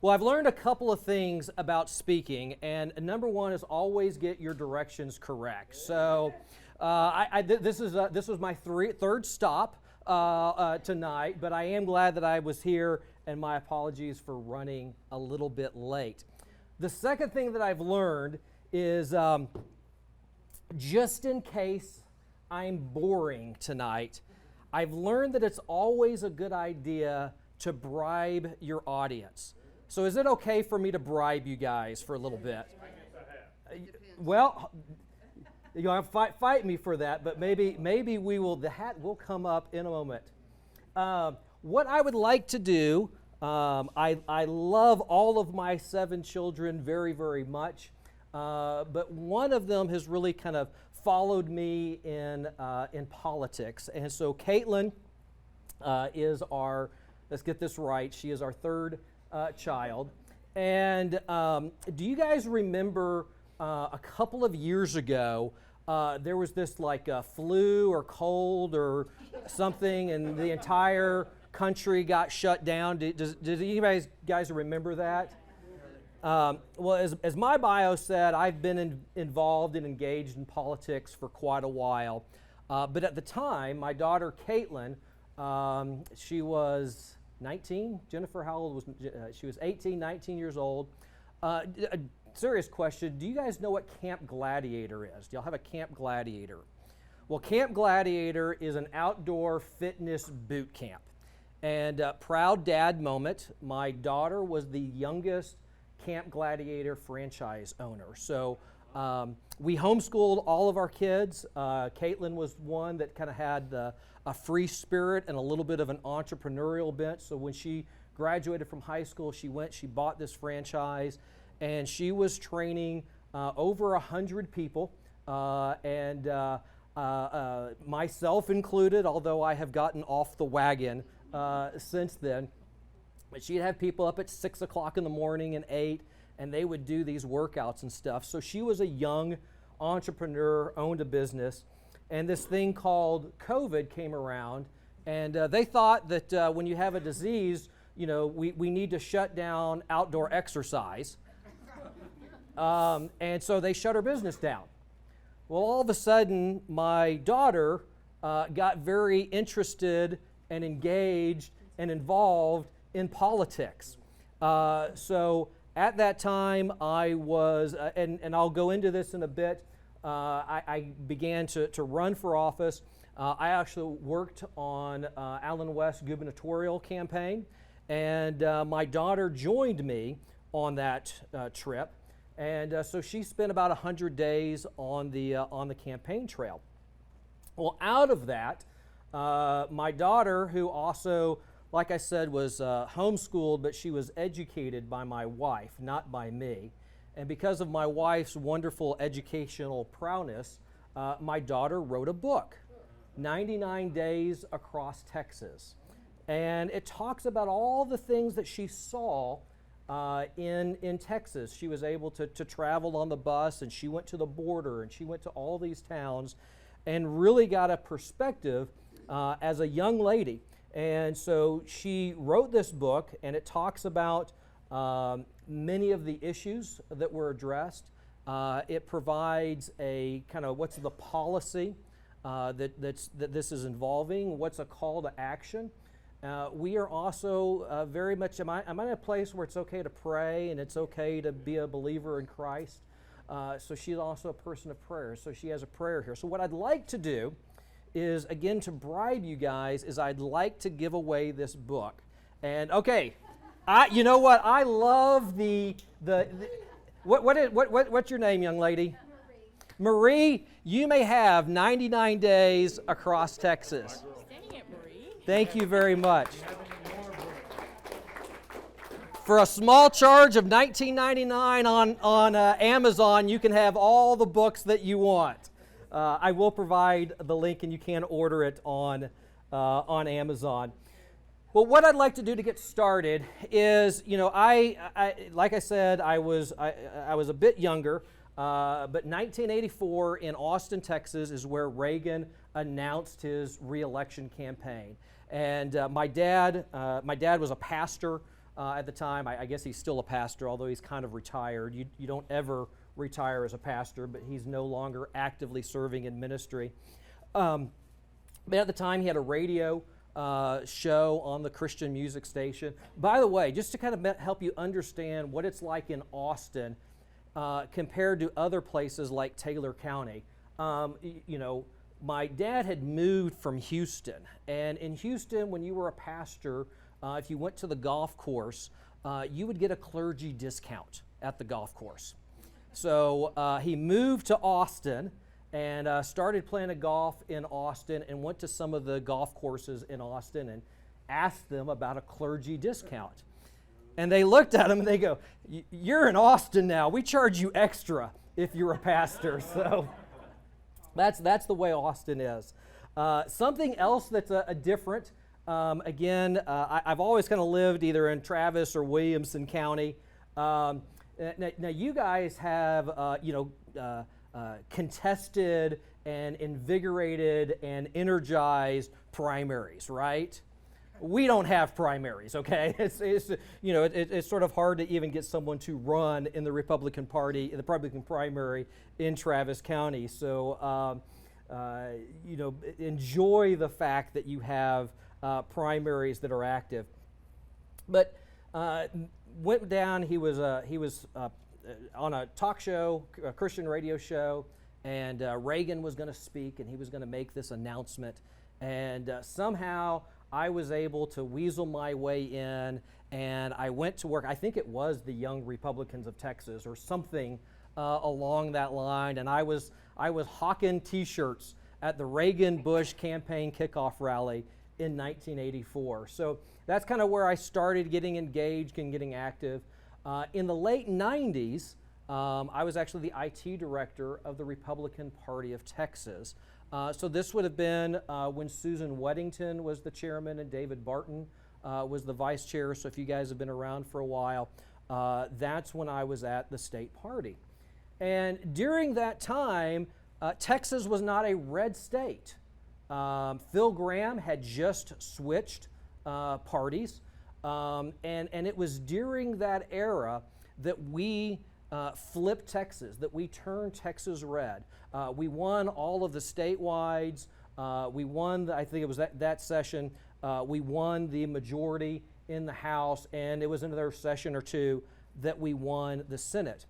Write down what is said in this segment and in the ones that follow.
Well, I've learned a couple of things about speaking, and number one is always get your directions correct. So, this was my third stop tonight, but I am glad that I was here, and my apologies for running a little bit late. The second thing that I've learned is just in case I'm boring tonight, I've learned that it's always a good idea to bribe your audience. So is it okay for me to bribe you guys for a little bit? Well, you'll have to fight me for that, but maybe the hat will come up in a moment. What I would like to do, I love all of my 7 children very, very much, but one of them has really kind of followed me in politics. And so Caitlin is our, let's get this right, she is our third child. And do you guys remember a couple of years ago, there was this like flu or cold or something, and the entire country got shut down? Does anybody guys remember that? Well, as my bio said, I've been involved and engaged in politics for quite a while. But at the time, my daughter Caitlin, she was 19. Jennifer, how old was she? Was 18, 19 years old. A serious question, do you guys know what Camp Gladiator is? Do y'all have a Camp Gladiator? Well, Camp Gladiator is an outdoor fitness boot camp. And proud dad moment, my daughter was the youngest Camp Gladiator franchise owner. So we homeschooled all of our kids. Caitlin was one that kind of had a free spirit and a little bit of an entrepreneurial bent. So when she graduated from high school, she bought this franchise, and she was training over 100 people, and myself included, although I have gotten off the wagon since then. But she'd have people up at 6 o'clock in the morning and 8, and they would do these workouts and stuff. So she was a young entrepreneur, owned a business, and this thing called COVID came around, and they thought that when you have a disease, you know, we need to shut down outdoor exercise. And so they shut her business down. Well, all of a sudden, my daughter got very interested and engaged and involved in politics. So at that time, I was, and I'll go into this in a bit, I began to run for office. I actually worked on Allen West's gubernatorial campaign, and my daughter joined me on that trip. And so she spent about 100 days on the campaign trail. Well, out of that, my daughter, who also, like I said, was homeschooled, but she was educated by my wife, not by me. And because of my wife's wonderful educational prowess, my daughter wrote a book, 99 Days Across Texas. And it talks about all the things that she saw in Texas. She was able to travel on the bus, and she went to the border, and she went to all these towns and really got a perspective as a young lady. And so she wrote this book, and it talks about many of the issues that were addressed. It provides a kind of what's the policy that this is involving, what's a call to action. We are also very much, am I in a place where it's okay to pray and it's okay to be a believer in Christ? So she's also a person of prayer, so she has a prayer here. So what I'd like to do is, again, to bribe you guys, is I'd like to give away this book. And okay, you know what? I love what's your name, young lady? Marie, you may have 99 Days Across Texas. Dang it, Marie. Thank you very much. For a small charge of $19.99 on Amazon, you can have all the books that you want. I will provide the link, and you can order it on Amazon. Well, what I'd like to do to get started is, you know, I like I said, I was a bit younger, but 1984 in Austin, Texas, is where Reagan announced his re-election campaign. And my dad was a pastor at the time. I guess he's still a pastor, although he's kind of retired. You don't ever retire as a pastor, but he's no longer actively serving in ministry. But at the time, he had a radio show on the Christian music station. By the way, just to kind of help you understand what it's like in Austin compared to other places like Taylor County, my dad had moved from Houston. And in Houston, when you were a pastor, if you went to the golf course, you would get a clergy discount at the golf course. So he moved to Austin and started playing golf in Austin and went to some of the golf courses in Austin and asked them about a clergy discount. And they looked at him and they go, "You're in Austin now. We charge you extra if you're a pastor." So that's the way Austin is. Something else that's a different, I've always kind of lived either in Travis or Williamson County. Now you guys have, contested and invigorated and energized primaries, right? We don't have primaries, okay? It's sort of hard to even get someone to run in the Republican Party, in the Republican primary in Travis County. So, enjoy the fact that you have primaries that are active. But went down. He was on a talk show, a Christian radio show, and Reagan was going to speak, and he was going to make this announcement. And somehow I was able to weasel my way in, and I went to work. I think it was the Young Republicans of Texas or something along that line. And I was hawking T-shirts at the Reagan-Bush campaign kickoff rally in 1984. So that's kind of where I started getting engaged and getting active. In the late 90s, I was actually the IT director of the Republican Party of Texas. So this would have been when Susan Weddington was the chairman and David Barton was the vice chair. So if you guys have been around for a while, that's when I was at the state party. And during that time, Texas was not a red state. Phil Gramm had just switched parties. And it was during that era that we flipped Texas, that we turned Texas red. We won all of the statewides. We won, I think it was that session, we won the majority in the House, and it was another session or two that we won the Senate.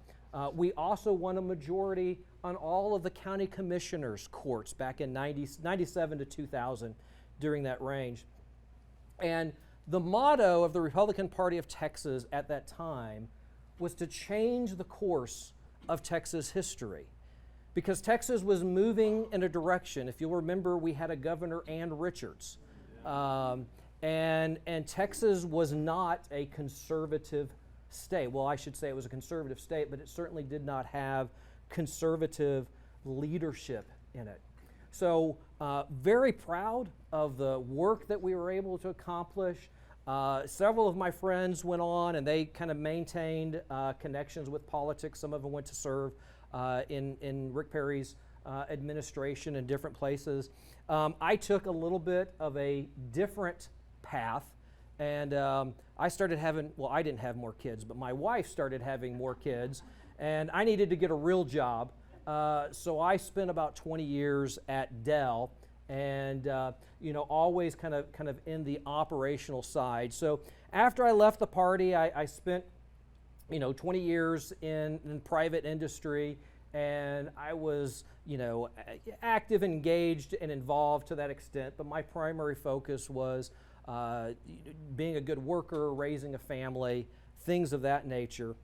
We also won a majority on all of the county commissioners' courts back in 97 to 2000 during that range. And the motto of the Republican Party of Texas at that time was to change the course of Texas history, because Texas was moving in a direction. If you'll remember, we had a governor, Ann Richards, and Texas was not a conservative state. Well, I should say it was a conservative state, but it certainly did not have conservative leadership in it. So very proud of the work that we were able to accomplish. Several of my friends went on and they kind of maintained connections with politics. Some of them went to serve in Rick Perry's administration in different places. I took a little bit of a different path, and I started having, well, I didn't have more kids, but my wife started having more kids, and I needed to get a real job. So I spent about 20 years at Dell, and always kind of in the operational side. So after I left the party, I spent 20 years in private industry, and I was active, engaged, and involved to that extent. But my primary focus was being a good worker, raising a family, things of that nature.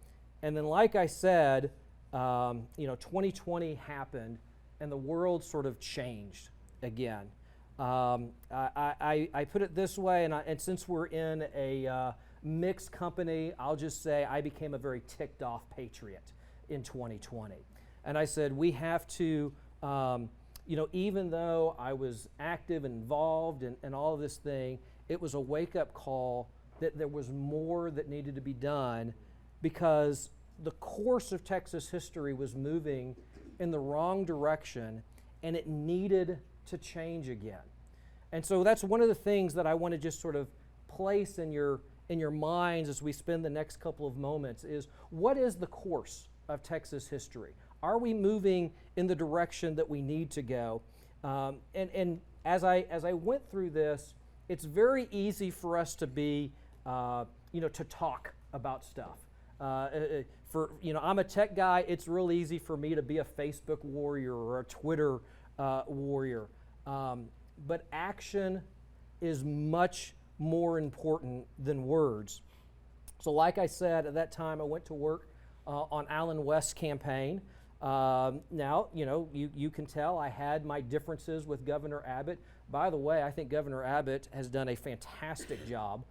And then, like I said, 2020 happened, and the world sort of changed again. I put it this way, and since we're in a mixed company, I'll just say I became a very ticked off patriot in 2020. And I said, we have to, even though I was active and involved and all of this thing, it was a wake-up call that there was more that needed to be done, because the course of Texas history was moving in the wrong direction, and it needed to change again. And so that's one of the things that I want to just sort of place in your in your minds as we spend the next couple of moments is, what is the course of Texas history? Are we moving in the direction that we need to go? And as I went through this, it's very easy for us to be, to talk about stuff. I'm a tech guy. It's real easy for me to be a Facebook warrior or a Twitter warrior. But action is much more important than words. So like I said, at that time I went to work on Allen West's campaign. Now, you can tell I had my differences with Governor Abbott. By the way, I think Governor Abbott has done a fantastic job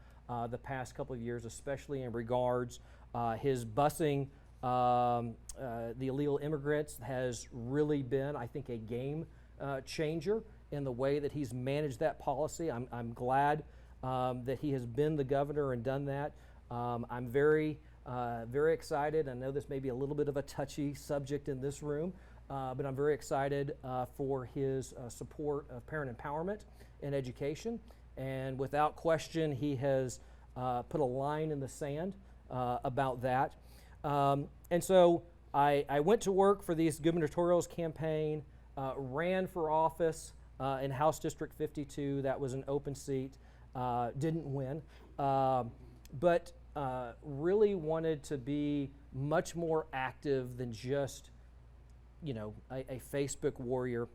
the past couple of years, especially in regards his busing the illegal immigrants has really been, I think, a game changer in the way that he's managed that policy. I'm glad that he has been the governor and done that. I'm very excited. I know this may be a little bit of a touchy subject in this room, but I'm very excited for his support of parent empowerment in education. And without question, he has put a line in the sand about that. And so I went to work for these gubernatorial campaign, ran for office in House District 52. That was an open seat. Didn't win, but really wanted to be much more active than just, a Facebook warrior.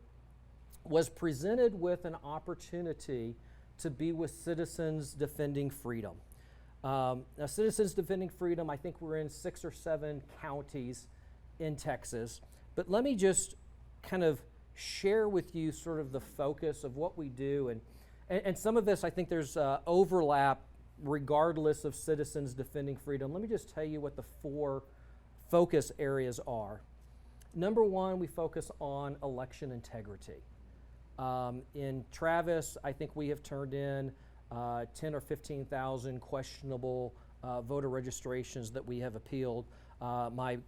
Was presented with an opportunity to be with Citizens Defending Freedom. Now, Citizens Defending Freedom, I think we're in 6 or 7 counties in Texas. But let me just kind of share with you sort of the focus of what we do. And some of this, I think there's overlap regardless of Citizens Defending Freedom. Let me just tell you what the 4 focus areas are. Number 1, we focus on election integrity. In Travis, I think we have turned in 10 or 15,000 questionable voter registrations that we have appealed. My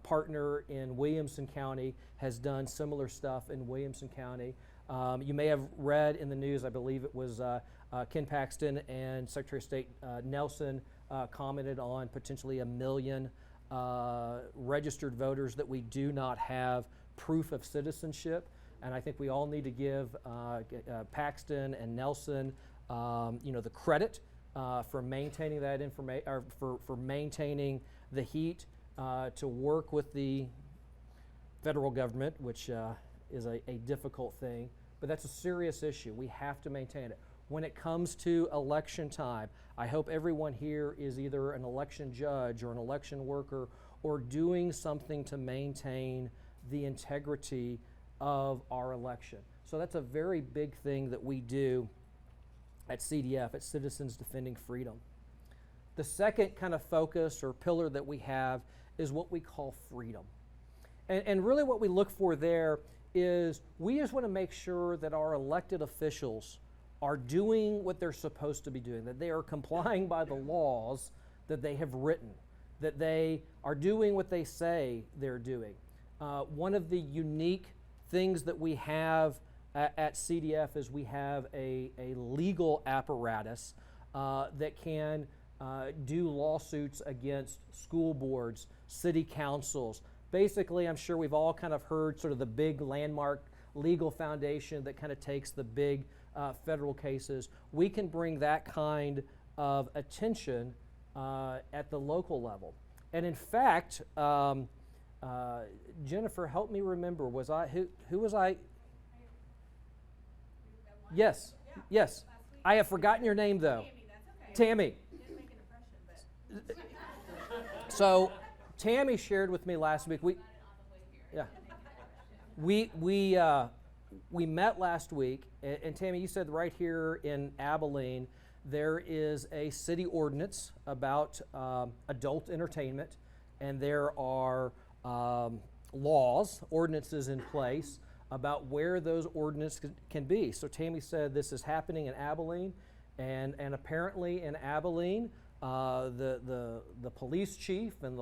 partner in Williamson County has done similar stuff in Williamson County. You may have read in the news, I believe it was Ken Paxton and Secretary of State Nelson commented on potentially 1 million registered voters that we do not have proof of citizenship. And I think we all need to give Paxton and Nelson the credit for maintaining that information, or for maintaining the heat to work with the federal government, which is a difficult thing. But that's a serious issue. We have to maintain it. When it comes to election time, I hope everyone here is either an election judge or an election worker or doing something to maintain the integrity of our election. So that's a very big thing that we do at CDF, at Citizens Defending Freedom. The second kind of focus or pillar that we have is what we call freedom. And really what we look for there is we just want to make sure that our elected officials are doing what they're supposed to be doing, that they are complying by the laws that they have written, that they are doing what they say they're doing. One of the unique things that we have at CDF is we have a legal apparatus that can do lawsuits against school boards, city councils. Basically, I'm sure we've all kind of heard sort of the big landmark legal foundation that kind of takes the big federal cases. We can bring that kind of attention at the local level. And in fact, Jennifer, help me remember, who was I? Yes, yes. I have forgotten your name though. Tammy, that's okay. Tammy. Didn't make an impression, but So Tammy shared with me last week. We met last week, and Tammy, you said right here in Abilene there is a city ordinance about adult entertainment, and there are ordinances in place about where those ordinances can be. So Tammy said this is happening in Abilene, and apparently in Abilene, the police chief and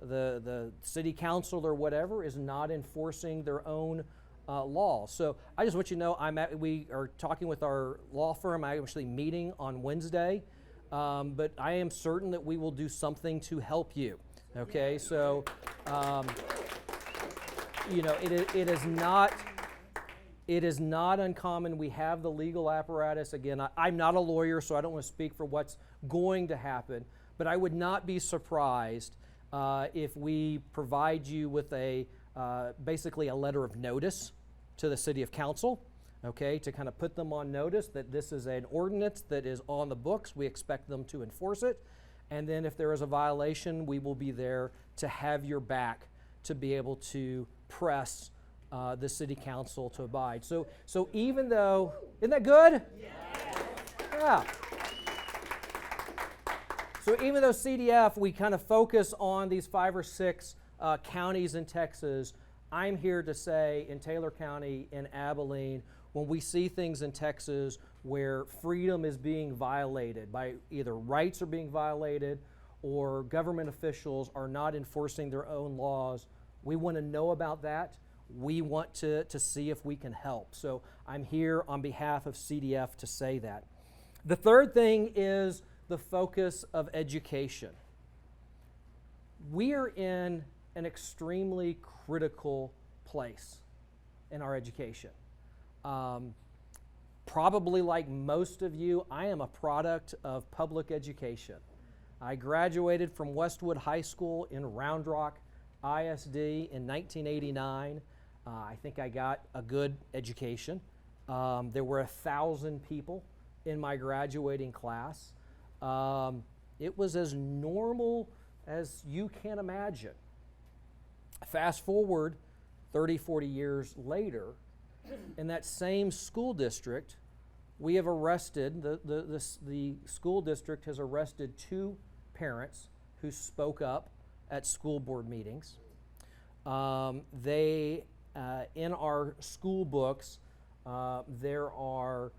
the city council or whatever is not enforcing their own laws. So I just want you to know we are talking with our law firm. I'm actually meeting on Wednesday but I am certain that we will do something to help you. Okay, so it is not uncommon. We have the legal apparatus. Again, I'm not a lawyer, so I don't want to speak for what's going to happen, but I would not be surprised if we provide you with basically a letter of notice to the City of Council, okay, to kind of put them on notice that this is an ordinance that is on the books. We expect them to enforce it. And then if there is a violation, we will be there to have your back to be able to press the City Council to abide. So even though, isn't that good? Yeah. So even though CDF, we kind of focus on these 5 or 6 counties in Texas, I'm here to say in Taylor County, in Abilene, when we see things in Texas where freedom is being violated, by either rights are being violated or government officials are not enforcing their own laws, we want to know about that. We want to see if we can help. So I'm here on behalf of CDF to say that. The third thing is the focus of education. We are in an extremely critical place in our education. Probably like most of you, I am a product of public education. I graduated from Westwood High School in Round Rock ISD in 1989. I think I got a good education. There were 1,000 people in my graduating class. It was as normal as you can imagine. Fast forward 30, 40 years later, in that same school district, we have arrested, the school district has arrested 2 parents who spoke up at school board meetings. In our school books, there are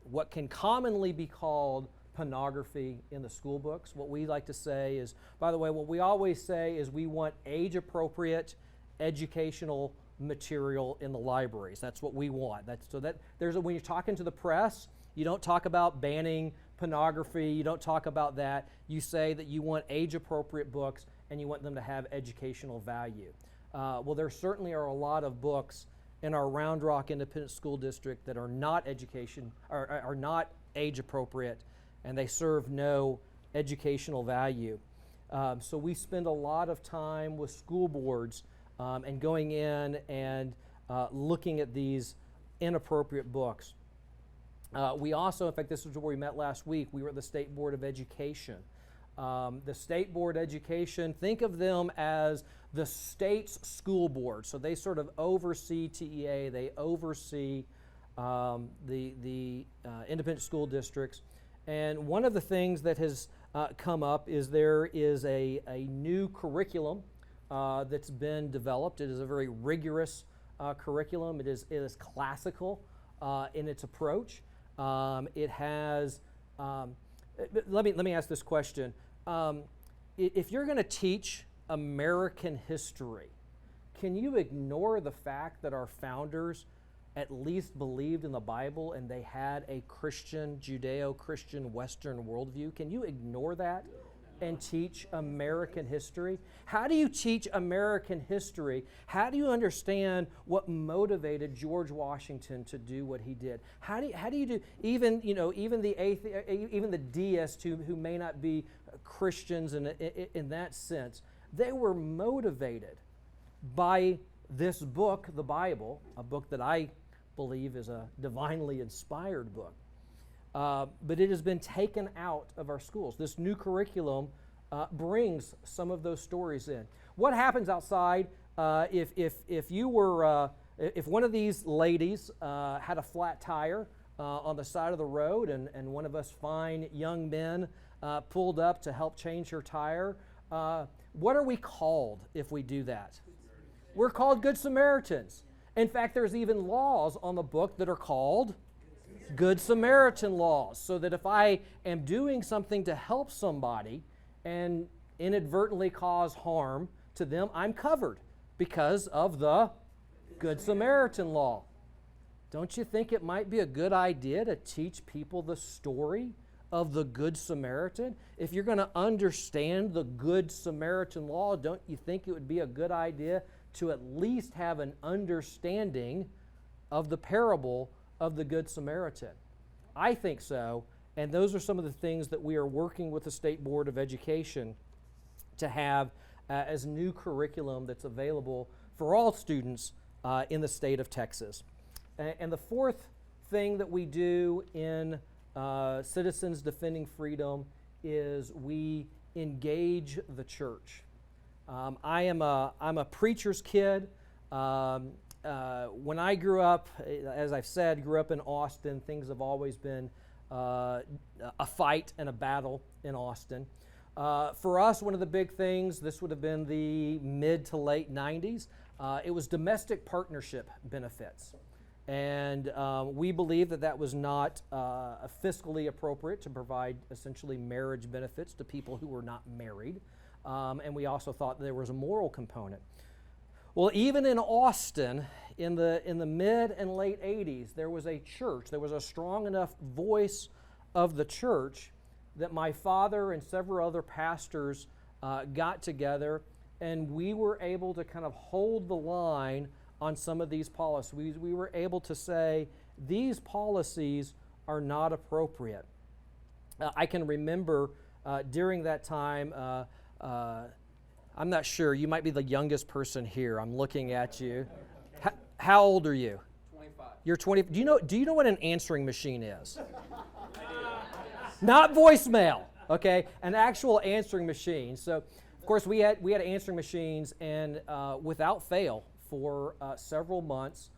what can commonly be called pornography in the school books. What we like to say is, by the way, what we always say is we want age-appropriate educational material in the libraries. That's what we want. When you're talking to the press, you don't talk about banning pornography. You don't talk about that. You say that you want age-appropriate books and you want them to have educational value. Well, there certainly are a lot of books in our Round Rock Independent School District that are not are not age-appropriate, and they serve no educational value. So we spend a lot of time with school boards and going in and looking at these inappropriate books. We also, in fact, this is where we met last week. We were at the State Board of Education. The State Board Education, think of them as the state's school board. So they sort of oversee TEA, they oversee the independent school districts. And one of the things that has come up is there is a new curriculum that's been developed. It is a very rigorous curriculum. It is classical in its approach. It has, let me ask this question. If you're going to teach American history, can you ignore the fact that our founders at least believed in the Bible and they had a Christian, Judeo-Christian Western worldview? Can you ignore that and teach American history? How do you teach American history? How do you understand what motivated George Washington to do what he did? How do you do even the deists who may not be Christians in that sense? They were motivated by this book, the Bible, a book that I believe is a divinely inspired book. But it has been taken out of our schools. This new curriculum brings some of those stories in. What happens outside if you were if one of these ladies had a flat tire on the side of the road and one of us fine young men pulled up to help change her tire? What are we called if we do that? We're called Good Samaritans. In fact, there's even laws on the book that are called Good Samaritan laws, so that if I am doing something to help somebody and inadvertently cause harm to them, I'm covered because of the Good Samaritan law. Don't you think it might be a good idea to teach people the story of the Good Samaritan? If you're going to understand the Good Samaritan law, don't you think it would be a good idea to at least have an understanding of the parable of the Good Samaritan? I think so, and those are some of the things that we are working with the State Board of Education to have as new curriculum that's available for all students in the state of Texas. And the fourth thing that we do in Citizens Defending Freedom is we engage the church. I'm a preacher's kid. When I grew up, as I've said, grew up in Austin, things have always been a fight and a battle in Austin. For us, one of the big things, this would have been the mid to late 90s, it was domestic partnership benefits. And we believe that that was not fiscally appropriate to provide essentially marriage benefits to people who were not married. And we also thought there was a moral component. Well, even in Austin, in the mid and late 80s, there was a church, there was a strong enough voice of the church that my father and several other pastors got together, and we were able to kind of hold the line on some of these policies. We were able to say, these policies are not appropriate. I can remember during that time, I'm not sure, you might be the youngest person here. I'm looking at you. How old are you? 25. You're 20. Do you know what an answering machine is? Not voicemail, okay? An actual answering machine. So, of course, we had answering machines, and without fail, for several months,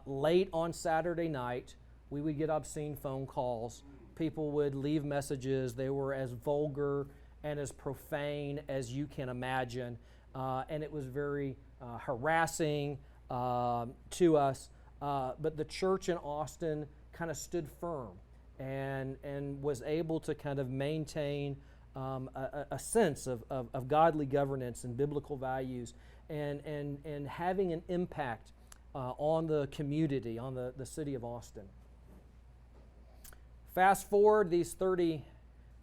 late on Saturday night, we would get obscene phone calls. People would leave messages. They were as vulgar and as profane as you can imagine, and it was very harassing to us. But the church in Austin kind of stood firm and was able to kind of maintain a sense of godly governance and biblical values, and having an impact on the community, on the city of Austin. Fast forward these 30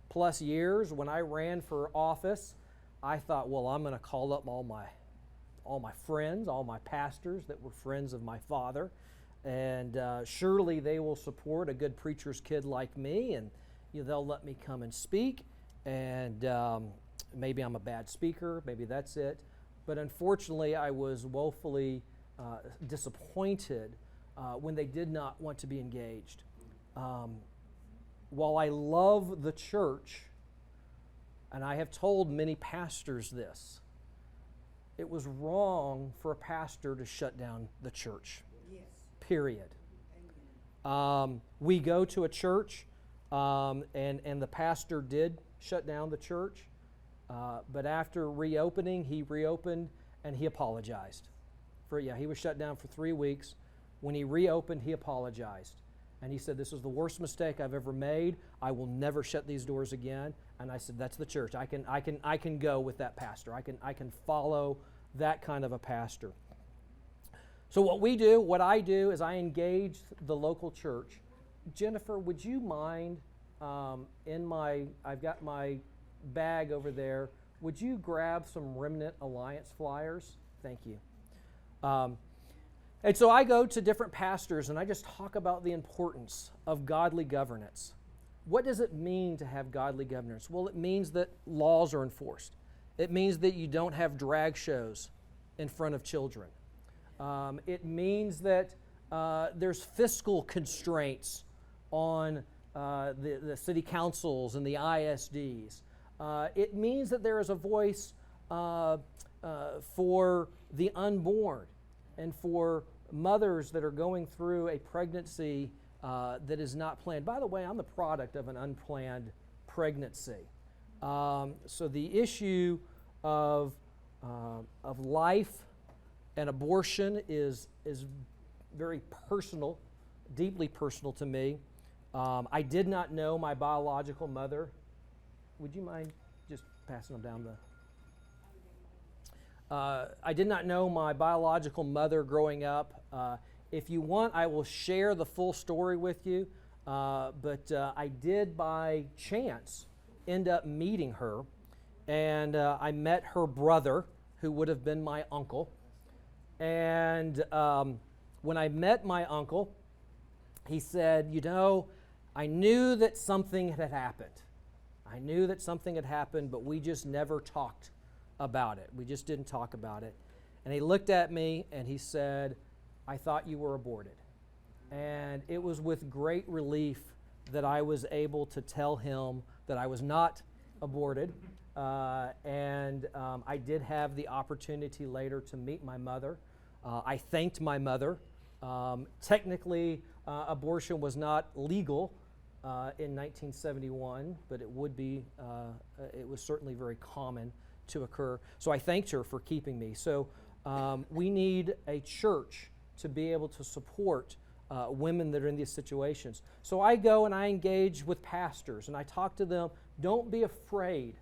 plus years, when I ran for office, I thought, well, I'm going to call up all my friends, all my pastors that were friends of my father, and surely they will support a good preacher's kid like me, and they'll let me come and speak. And maybe I'm a bad speaker, maybe that's it. But unfortunately, I was woefully disappointed when they did not want to be engaged. While I love the church, and I have told many pastors this, it was wrong for a pastor to shut down the church. Yes. Period. We go to a church, and the pastor did shut down the church, but after reopening, he reopened and he apologized. He was shut down for 3 weeks. When he reopened, he apologized. And he said, this was the worst mistake I've ever made. I will never shut these doors again. And I said, that's the church. I can go with that pastor. I can follow that kind of a pastor. So what I do is I engage the local church. Jennifer, would you mind, I've got my bag over there, would you grab some Remnant Alliance flyers? Thank you. And so I go to different pastors and I just talk about the importance of godly governance. What does it mean to have godly governance? Well, it means that laws are enforced. It means that you don't have drag shows in front of children. It means that there's fiscal constraints on the city councils and the ISDs. It means that there is a voice for the unborn and for mothers that are going through a pregnancy that is not planned. By the way, I'm the product of an unplanned pregnancy. So the issue of life and abortion is very personal, deeply personal to me. I did not know my biological mother. Would you mind just passing them down the... I did not know my biological mother growing up. If you want, I will share the full story with you. but I did by chance end up meeting her, and I met her brother, who would have been my uncle. And when I met my uncle, he said, you know, I knew that something had happened. I knew that something had happened, but we just never talked about it. We just didn't talk about it. And he looked at me and he said, I thought you were aborted. And it was with great relief that I was able to tell him that I was not aborted. I did have the opportunity later to meet my mother. I thanked my mother. Technically, abortion was not legal in 1971, but it would be, it was certainly very common to occur. So I thanked her for keeping me. So we need a church to be able to support women that are in these situations. So I go and I engage with pastors and I talk to them. Don't be afraid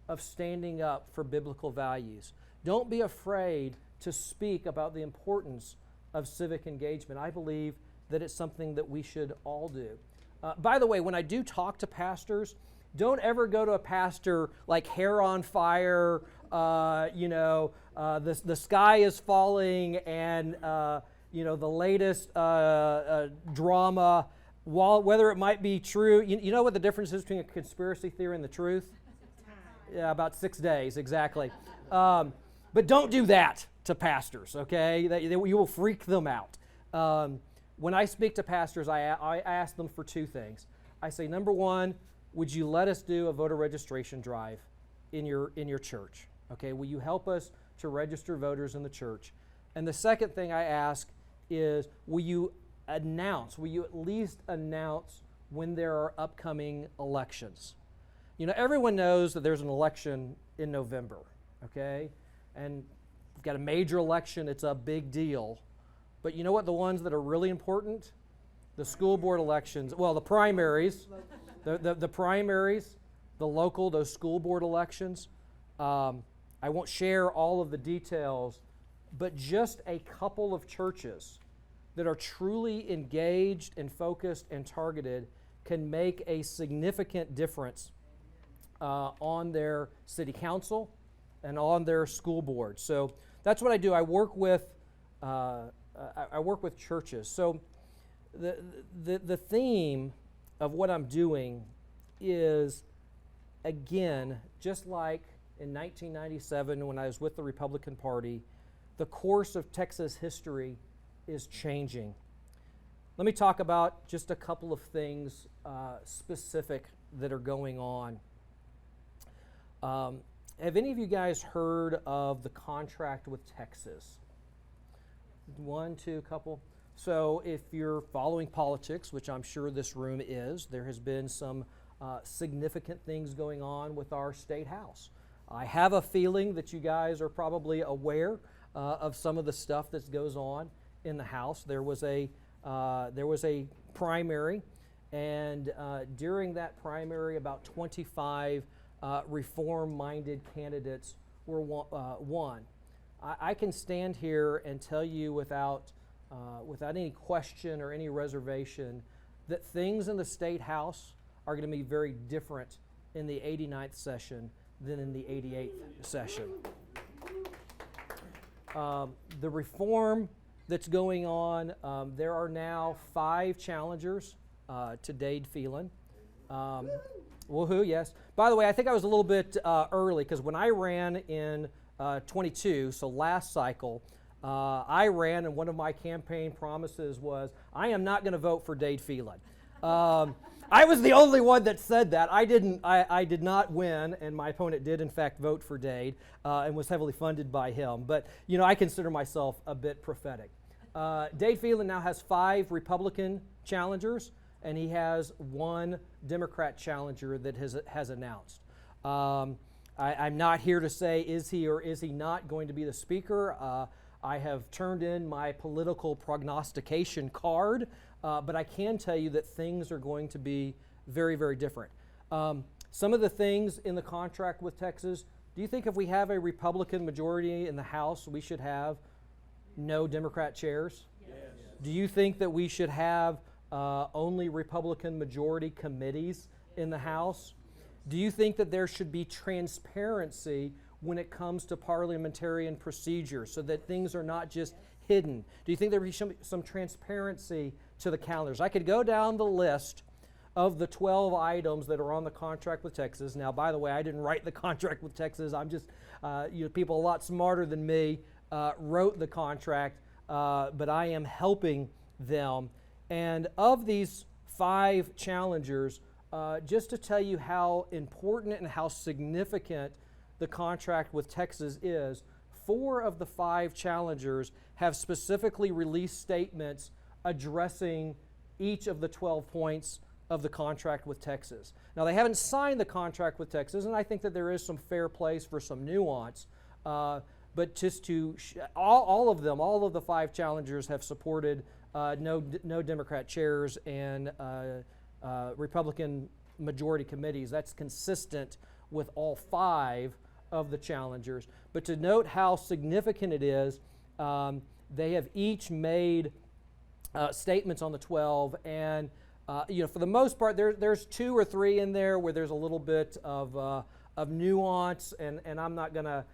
of standing up for biblical values. Don't be afraid to speak about the importance of civic engagement. I believe that it's something that we should all do. By the way, when I do talk to pastors, don't ever go to a pastor like hair on fire, the sky is falling, and the latest drama, whether it might be true. You know what the difference is between a conspiracy theory and the truth? Yeah, about 6 days, exactly. But don't do that to pastors, okay? You will freak them out. When I speak to pastors, I ask them for two things. I say, number one, would you let us do a voter registration drive in your church? Okay, will you help us to register voters in the church? And the second thing I ask is, will you at least announce when there are upcoming elections? You know, everyone knows that there's an election in November, okay? And we've got a major election, it's a big deal. But you know what the ones that are really important? The school board elections, well, the primaries, the primaries, the local, those school board elections. I won't share all of the details, but just a couple of churches that are truly engaged and focused and targeted can make a significant difference on their city council and on their school board. So that's what I do. I work with churches. So the theme of what I'm doing is, again, just like in 1997 when I was with the Republican Party, the course of Texas history is changing. Let me talk about just a couple of things specific that are going on. Have any of you guys heard of the contract with Texas? One, two, couple. So if you're following politics, which I'm sure this room is, there has been some significant things going on with our state house. I have a feeling that you guys are probably aware of some of the stuff that goes on in the House. There was a primary, and during that primary, about 25 reform-minded candidates were won. I can stand here and tell you without any question or any reservation that things in the State House are going to be very different in the 89th session than in the 88th session. The reform that's going on, there are now 5 challengers to Dade Phelan. Woohoo, yes. By the way, I think I was a little bit early because when I ran in 22, so last cycle, I ran and one of my campaign promises was, I am not going to vote for Dade Phelan. I was the only one that said that. I did not win, and my opponent did in fact vote for Dade and was heavily funded by him. But you know, I consider myself a bit prophetic. Dade Phelan now has 5 Republican challengers, and he has 1 Democrat challenger that has announced. I'm not here to say is he or is he not going to be the speaker. I have turned in my political prognostication card, but I can tell you that things are going to be very, very different. Some of the things in the contract with Texas, do you think if we have a Republican majority in the House, we should have no Democrat chairs? Yes. Do you think that we should have only Republican majority committees in the House? Do you think that there should be transparency when it comes to parliamentarian procedure so that things are not just hidden? Do you think there should be some transparency to the calendars? I could go down the list of the 12 items that are on the contract with Texas. Now, by the way, I didn't write the contract with Texas. I'm just, people a lot smarter than me wrote the contract, but I am helping them. And of these 5 challengers, just to tell you how important and how significant the contract with Texas is, 4 of the 5 challengers have specifically released statements addressing each of the 12 points of the contract with Texas. Now, they haven't signed the contract with Texas, and I think that there is some fair place for some nuance. But just to all of the 5 challengers have supported no Democrat chairs and Republican majority committees. That's consistent with all 5 of the challengers. But to note how significant it is, they have each made statements on the 12, and for the most part, there's 2 or 3 in there where there's a little bit of nuance, and I'm not gonna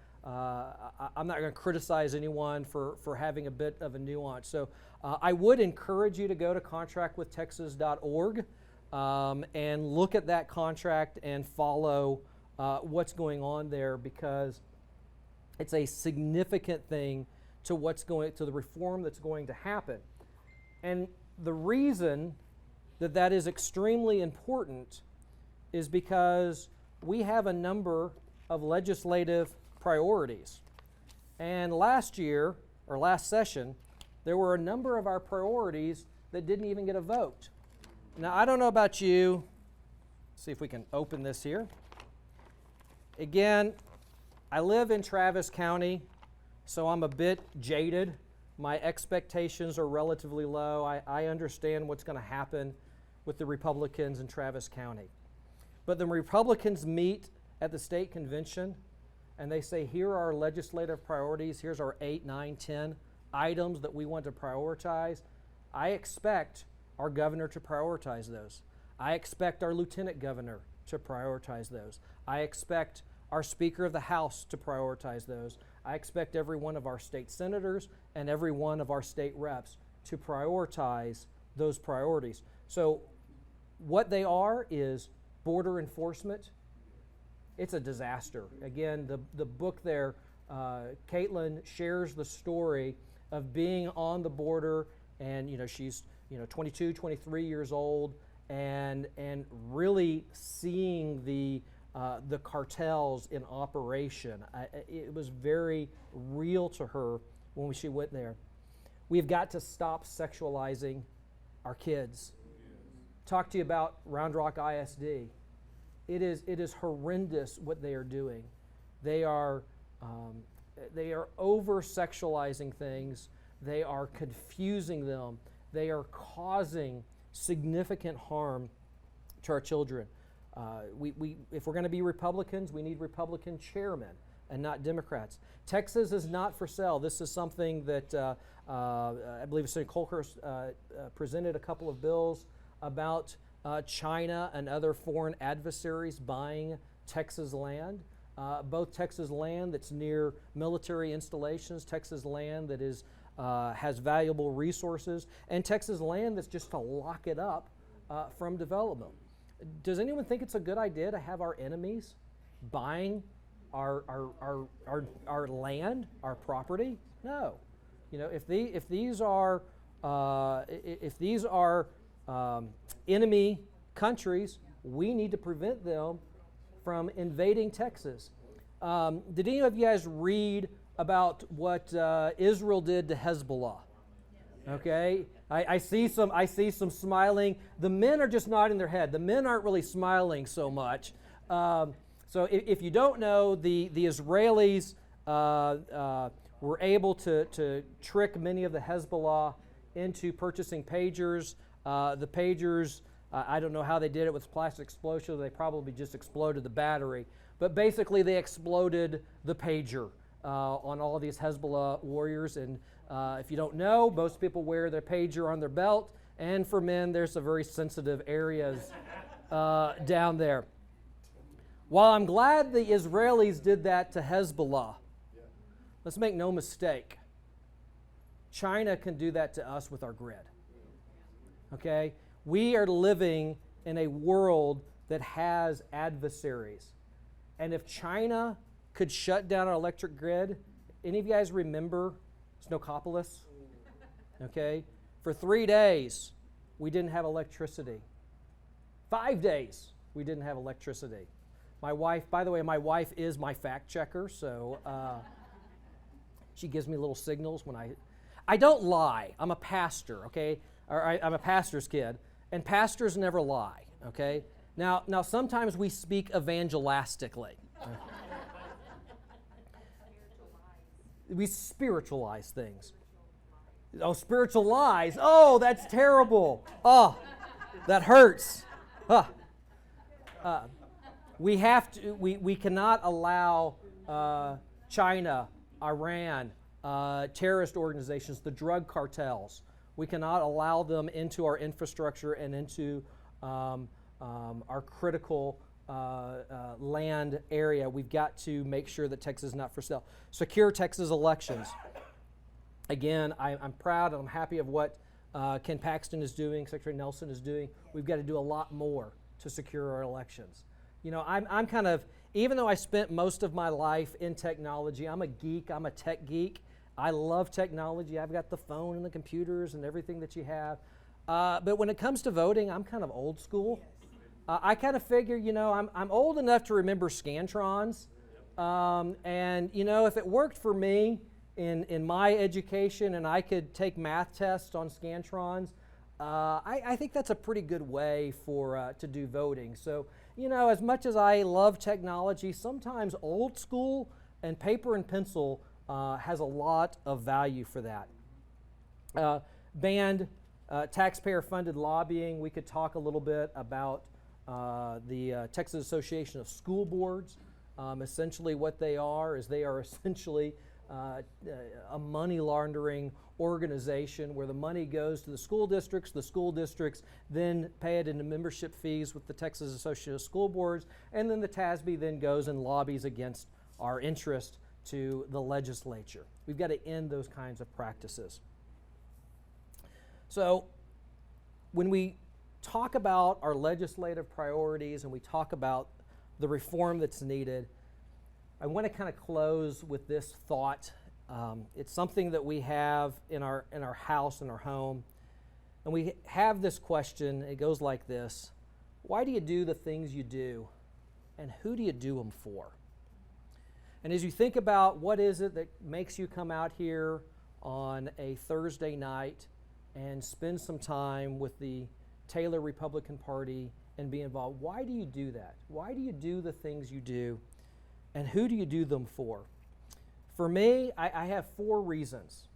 criticize anyone for having a bit of a nuance. So I would encourage you to go to contractwithtexas.org and look at that contract and follow what's going on there, because it's a significant thing to the reform that's going to happen. And the reason that is extremely important is because we have a number of legislative priorities. And last session, there were a number of our priorities that didn't even get a vote. Now, I don't know about you. Let's see if we can open this here. Again, I live in Travis County, so I'm a bit jaded. My expectations are relatively low. I understand what's going to happen with the Republicans in Travis County. But the Republicans meet at the state convention and they say, here are our legislative priorities. Here's our 8, 9, 10 items that we want to prioritize. I expect our governor to prioritize those. I expect our lieutenant governor to prioritize those. I expect our Speaker of the House to prioritize those. I expect every one of our state senators and every one of our state reps to prioritize those priorities. So what they are is border enforcement. It's a disaster. Again, the book there, Caitlin shares the story of being on the border, and she's 22, 23 years old, and really seeing the cartels in operation. It was very real to her when she went there. We've got to stop sexualizing our kids. Talk to you about Round Rock ISD. It is horrendous what they are doing. They are over-sexualizing things. They are confusing them. They are causing significant harm to our children. If we're going to be Republicans, we need Republican chairmen and not Democrats. Texas is not for sale. This is something that I believe Senator Colhurst presented a couple of bills about China and other foreign adversaries buying Texas land. Both Texas land that's near military installations, Texas land that has valuable resources, and Texas land that's just to lock it up from development. Does anyone think it's a good idea to have our enemies buying our land, our property? No. If these are enemy countries, we need to prevent them from invading Texas. Did any of you guys read about what Israel did to Hezbollah? Okay, I see some smiling. The men are just nodding their head. The men aren't really smiling so much. So if you don't know, the Israelis were able to trick many of the Hezbollah into purchasing pagers. The pagers, I don't know how they did it with plastic explosives. They probably just exploded the battery. But basically, they exploded the pager on all of these Hezbollah warriors. And if you don't know, most people wear their pager on their belt. And for men, there's some very sensitive areas down there. While I'm glad the Israelis did that to Hezbollah, let's make no mistake, China can do that to us with our grid. Okay? We are living in a world that has adversaries. And if China could shut down our electric grid, any of you guys remember Snowcopolis? Okay? For 3 days, we didn't have electricity. 5 days, we didn't have electricity. My wife, by the way, my wife is my fact checker, so she gives me little signals when I don't lie. I'm a pastor, okay? I'm a pastor's kid, and pastors never lie, okay? Now sometimes we speak evangelistically. We spiritualize things. Oh, spiritual lies. Oh, that's terrible. Oh, that hurts. We cannot allow China, Iran, terrorist organizations, the drug cartels. We cannot allow them into our infrastructure and into our critical land area. We've got to make sure that Texas is not for sale. Secure Texas elections. Again, I'm proud and I'm happy of what Ken Paxton is doing, Secretary Nelson is doing. We've got to do a lot more to secure our elections. You know, I'm kind of, even though I spent most of my life in technology, I'm a geek, I'm a tech geek. I love technology. I've got the phone and the computers and everything that you have. But when it comes to voting, I'm kind of old school. I kind of figure, you know, I'm old enough to remember Scantrons. And, you know, if it worked for me in my education and I could take math tests on Scantrons, I think that's a pretty good way to do voting. So, you know, as much as I love technology, sometimes old school and paper and pencil has a lot of value for that. Banned taxpayer-funded lobbying. We could talk a little bit about the Texas Association of School Boards. Essentially what they are is they are essentially a money laundering organization where the money goes to the school districts then pay it into membership fees with the Texas Association of School Boards, and then the TASB then goes and lobbies against our interest to the legislature. We've got to end those kinds of practices. So when we talk about our legislative priorities and we talk about the reform that's needed, I want to kind of close with this thought. It's something that we have in our house, in our home. And we have this question. It goes like this. Why do you do the things you do? And who do you do them for? And as you think about what is it that makes you come out here on a Thursday night and spend some time with the Taylor Republican Party and be involved, why do you do that? Why do you do the things you do? And who do you do them for? For me, I have 4 reasons.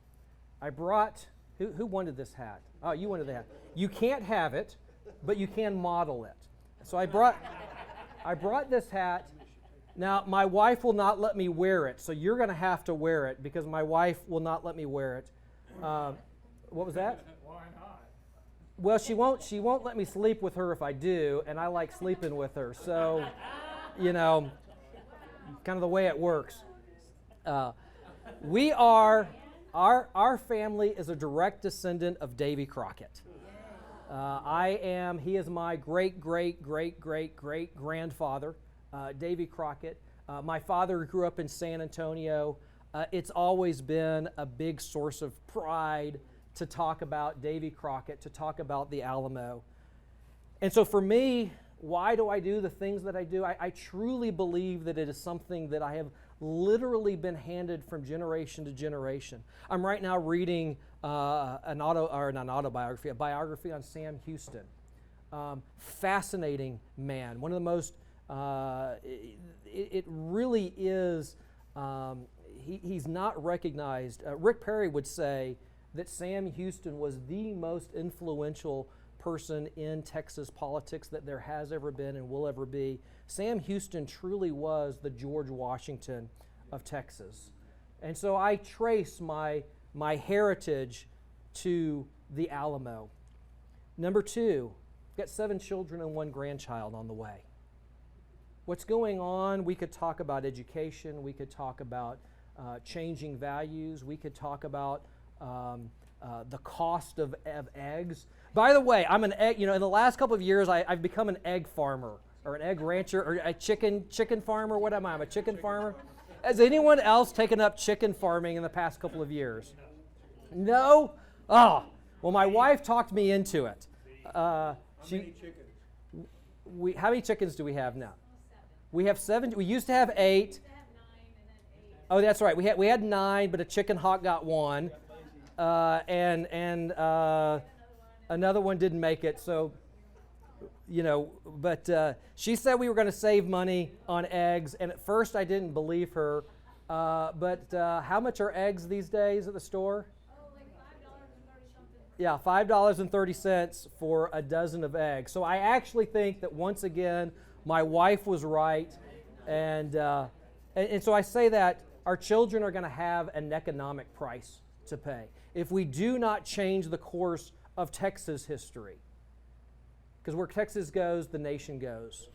I brought, who wanted this hat? Oh, you wanted the hat. You can't have it, but you can model it. So I brought this hat. Now, my wife will not let me wear it, so you're going to have to wear it because my wife will not let me wear it. What was that? Why not? Well, she won't let me sleep with her if I do, and I like sleeping with her. So, you know, kind of the way it works. Our family is a direct descendant of Davy Crockett. He is my great-great-great-great-great-grandfather, Davy Crockett. My father grew up in San Antonio. It's always been a big source of pride to talk about Davy Crockett, to talk about the Alamo. And so for me, why do I do the things that I do? I truly believe that it is something that I have literally been handed from generation to generation. I'm right now reading a biography on Sam Houston. Fascinating man. One of the most, it really is, he's not recognized. Rick Perry would say that Sam Houston was the most influential person in Texas politics that there has ever been and will ever be. Sam Houston truly was the George Washington of Texas. And so I trace my heritage to the Alamo. Number two, we've got 7 children and 1 grandchild on the way. What's going on? We could talk about education. We could talk about changing values. We could talk about the cost of eggs. By the way, I'm an egg. In the last couple of years, I've become an egg farmer or an egg rancher or a chicken farmer. What am I? I'm a chicken farmer. Has anyone else taken up chicken farming in the past couple of years? No? Oh, well, my wife talked me into it. How many chickens? How many chickens do we have now? 7. We have 7. We used to have 8. We used to have 9 and then 8. Oh, that's right. We had 9, but a chicken hawk got 1, and another one didn't make it. So, but she said we were going to save money on eggs, and at first I didn't believe her. But how much are eggs these days at the store? Oh, like $5.30 something. Yeah, $5.30 for a dozen of eggs. So I actually think that once again, my wife was right. And so I say that our children are going to have an economic price to pay if we do not change the course of Texas history. Because where Texas goes, the nation goes.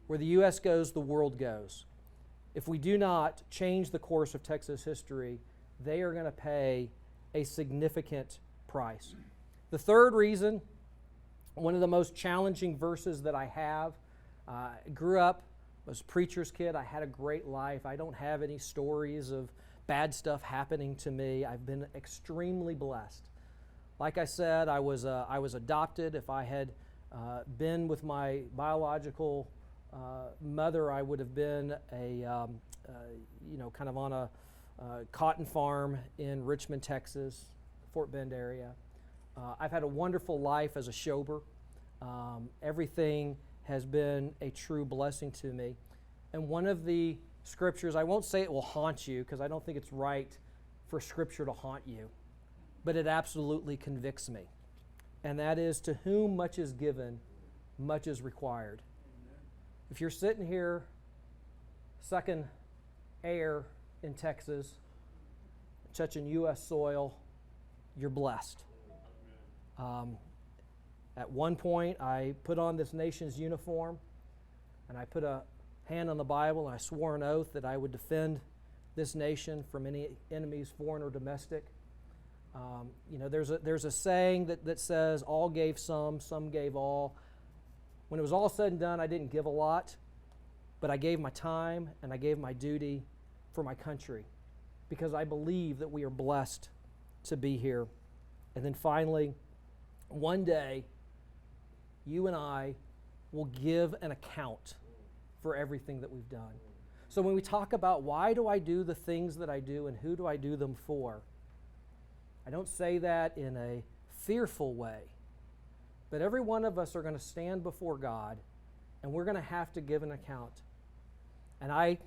Where the U.S. goes, the world goes. If we do not change the course of Texas history, they are going to pay a significant price. The third reason, one of the most challenging verses that I have, grew up, was a preacher's kid. I had a great life. I don't have any stories of bad stuff happening to me. I've been extremely blessed. Like I said, I was adopted. If I had been with my biological mother, I would have been kind of on a cotton farm in Richmond, Texas, Fort Bend area. I've had a wonderful life as a shober. Everything has been a true blessing to me. And one of the scriptures, I won't say it will haunt you because I don't think it's right for Scripture to haunt you, but it absolutely convicts me. And that is, to whom much is given, much is required. If you're sitting here sucking air in Texas, touching U.S. soil, you're blessed. At one point, I put on this nation's uniform, and I put a hand on the Bible, and I swore an oath that I would defend this nation from any enemies, foreign or domestic. There's a saying that says, all gave some gave all. When it was all said and done, I didn't give a lot, but I gave my time and I gave my duty for my country because I believe that we are blessed to be here. And then finally, one day, you and I will give an account for everything that we've done. So when we talk about why do I do the things that I do and who do I do them for, I don't say that in a fearful way, but every one of us are going to stand before God and we're going to have to give an account. And I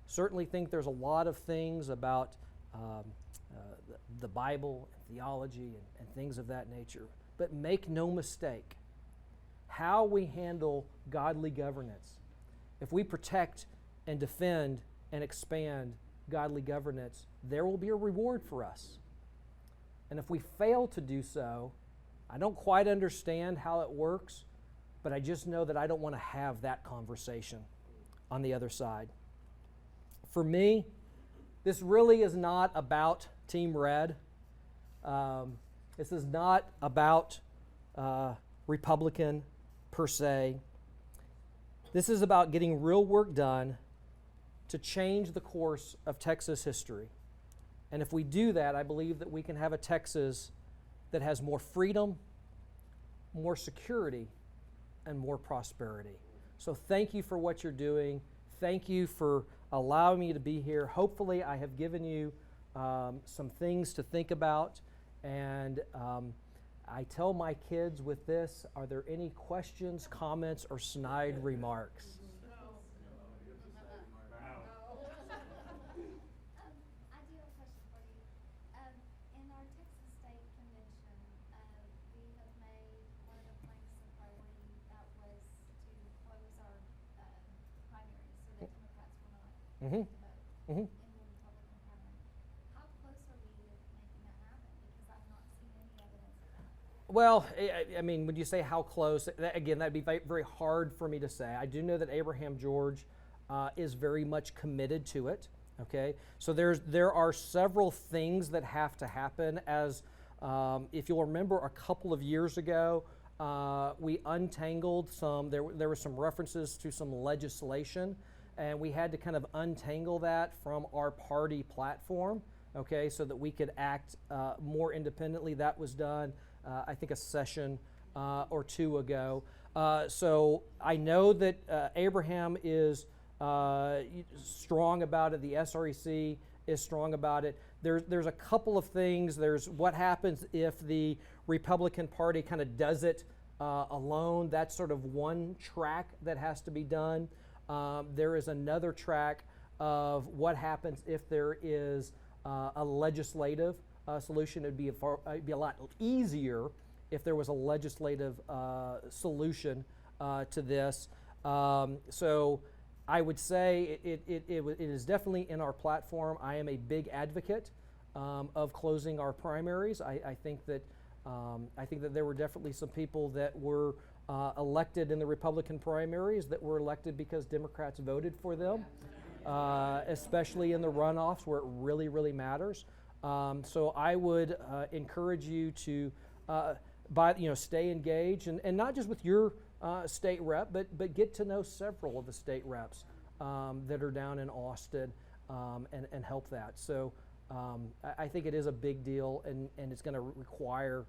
certainly think there's a lot of things about the Bible, and theology, and things of that nature. But make no mistake, how we handle godly governance, if we protect and defend and expand godly governance, there will be a reward for us. And if we fail to do so, I don't quite understand how it works, but I just know that I don't want to have that conversation on the other side. For me, this really is not about Team Red. This is not about Republican per se. This is about getting real work done to change the course of Texas history. And if we do that, I believe that we can have a Texas that has more freedom, more security, and more prosperity. So thank you for what you're doing. Thank you for allowing me to be here. Hopefully I have given you some things to think about. And I tell my kids with this, are there any questions, comments, or snide remarks? I do have a question for you. In our Texas State Convention, we have made one of the planks a priority that was to close our primaries so that Democrats will not Mm-hmm. vote Mm-hmm. in the Republican primary. How close are we to making that happen? Because I've not seen any evidence of that. Well, I mean, when you say how close, again, that'd be very hard for me to say. I do know that Abraham George is very much committed to it. Okay, so there are several things that have to happen. As if you'll remember, a couple of years ago, we untangled some. There were some references to some legislation, and we had to kind of untangle that from our party platform. Okay, so that we could act more independently. That was done, I think, a session or two ago. So I know that Abraham is strong about it. The SREC is strong about it. There's a couple of things. There's what happens if the Republican Party kind of does it alone. That's sort of one track that has to be done. There is another track of what happens if there is a legislative solution. It'd be a lot easier if there was a legislative solution to this. So I would say it is definitely in our platform. I am a big advocate of closing our primaries. I think that there were definitely some people that were elected in the Republican primaries that were elected because Democrats voted for them, especially in the runoffs where it really, really matters. So I would encourage you to stay engaged, and not just with your state rep, but get to know several of the state reps that are down in Austin and help that. So I think it is a big deal, and it's going to require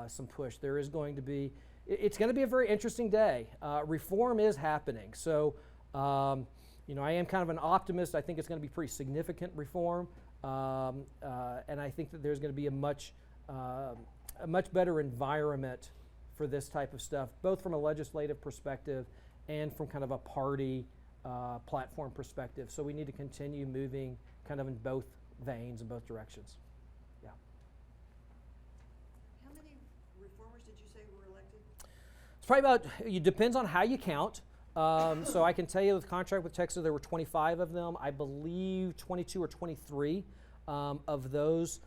some push. There is going to be, it's going to be a very interesting day. Reform is happening. So, I am kind of an optimist. I think it's going to be pretty significant reform, and I think that there's going to be a much better environment for this type of stuff, both from a legislative perspective and from kind of a party platform perspective. So we need to continue moving kind of in both veins, in both directions. Yeah. How many reformers did you say were elected? It's probably about, it depends on how you count. So I can tell you with contract with Texas, there were 25 of them. I believe 22 or 23 of those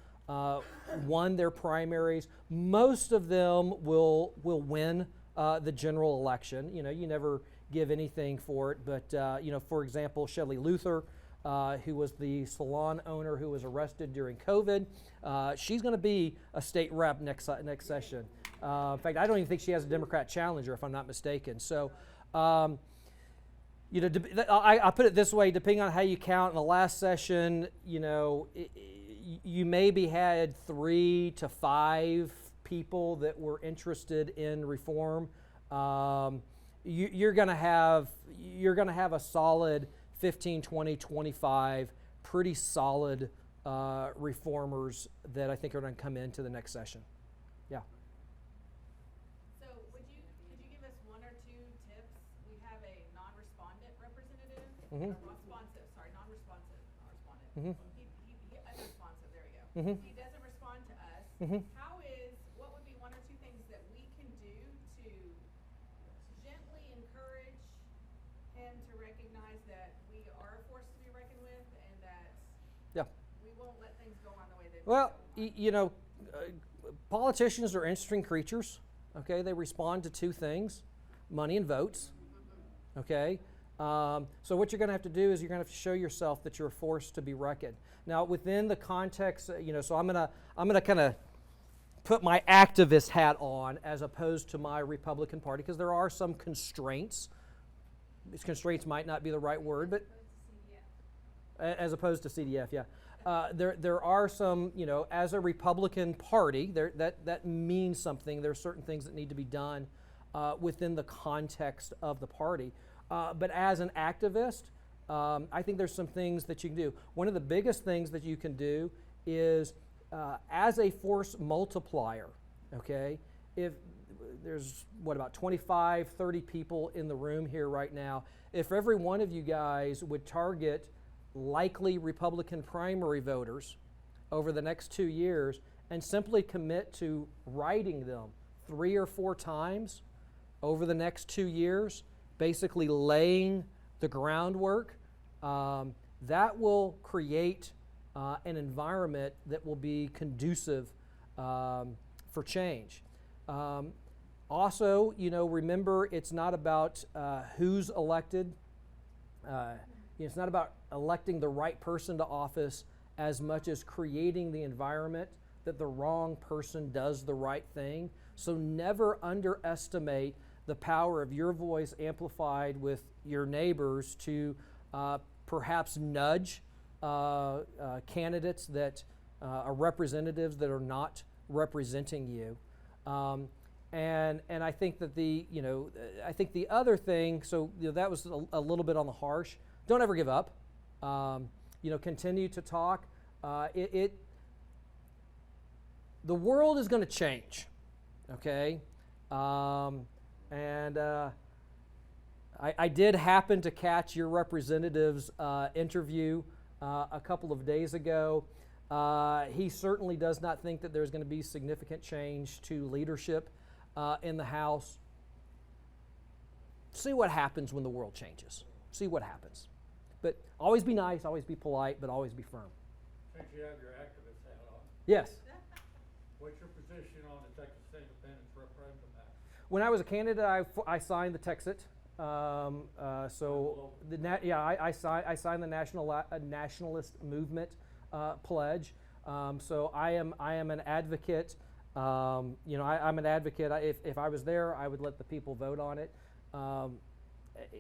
won their primaries. Most of them will win the general election. You never give anything for it, but for example, Shelley Luther, who was the salon owner who was arrested during COVID, she's going to be a state rep next session. In fact, I don't even think she has a Democrat challenger, if I'm not mistaken. So, I put it this way: depending on how you count, in the last session, you maybe had 3 to 5 people that were interested in reform. You're going to have a solid 15, 20, 25 pretty solid reformers that I think are going to come into the next session. Yeah. So could you give us 1 or 2 tips? We have a non-respondent representative, Mhm. responsive, sorry, non-responsive, not respondent. Mhm. He unresponsive, there you go. Mhm. He doesn't respond to us. Mhm. What would be 1 or 2 things that we can do to gently encourage him to recognize that we are a force to be reckoned with, and that Yeah. we won't let things go on the way they Well, go? politicians are interesting creatures. Okay, they respond to 2 things: money and votes. Okay, so what you're going to have to do is you're going to have to show yourself that you're a force to be reckoned. Now, within the context, so I'm gonna kind of put my activist hat on as opposed to my Republican Party, because there are some constraints. These constraints might not be the right word, but as opposed to CDF, yeah. There are some, as a Republican Party, that means something. There are certain things that need to be done within the context of the party. But as an activist, I think there's some things that you can do. One of the biggest things that you can do is as a force multiplier, okay? If there's, about 25, 30 people in the room here right now, if every one of you guys would target likely Republican primary voters over the next 2 years and simply commit to writing them 3 or 4 times over the next 2 years, basically laying the groundwork, that will create an environment that will be conducive for change. Also, remember, it's not about who's elected. It's not about electing the right person to office as much as creating the environment that the wrong person does the right thing. So never underestimate the power of your voice amplified with your neighbors to perhaps nudge candidates that are representatives that are not representing you. And I think that I think the other thing, so that was a little bit on the harsh. Don't ever give up. Continue to talk. The world is going to change, okay? I did happen to catch your representative's interview a couple of days ago. He certainly does not think that there's going to be significant change to leadership in the House. See what happens when the world changes. See what happens. But always be nice, always be polite, but always be firm. Since you have your activist hat on, Yes. what's your position on the Texas State Independence Referendum Act? When I was a candidate, I signed the Texit. I signed the nationalist movement pledge. So I am an advocate. I'm an advocate. If I was there, I would let the people vote on it.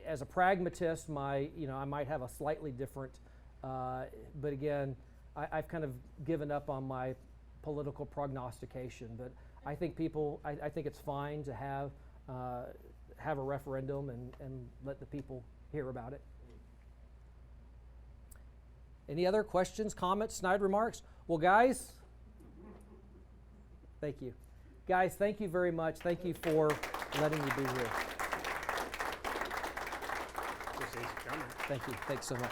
As a pragmatist, I might have a slightly different. But again, I've kind of given up on my political prognostication. But I think I think it's fine to have a referendum and let the people hear about it. Any other questions, comments, snide remarks? Well, guys, thank you. Guys, thank you very much. Thank you for letting me be here. Thank you. Thanks so much.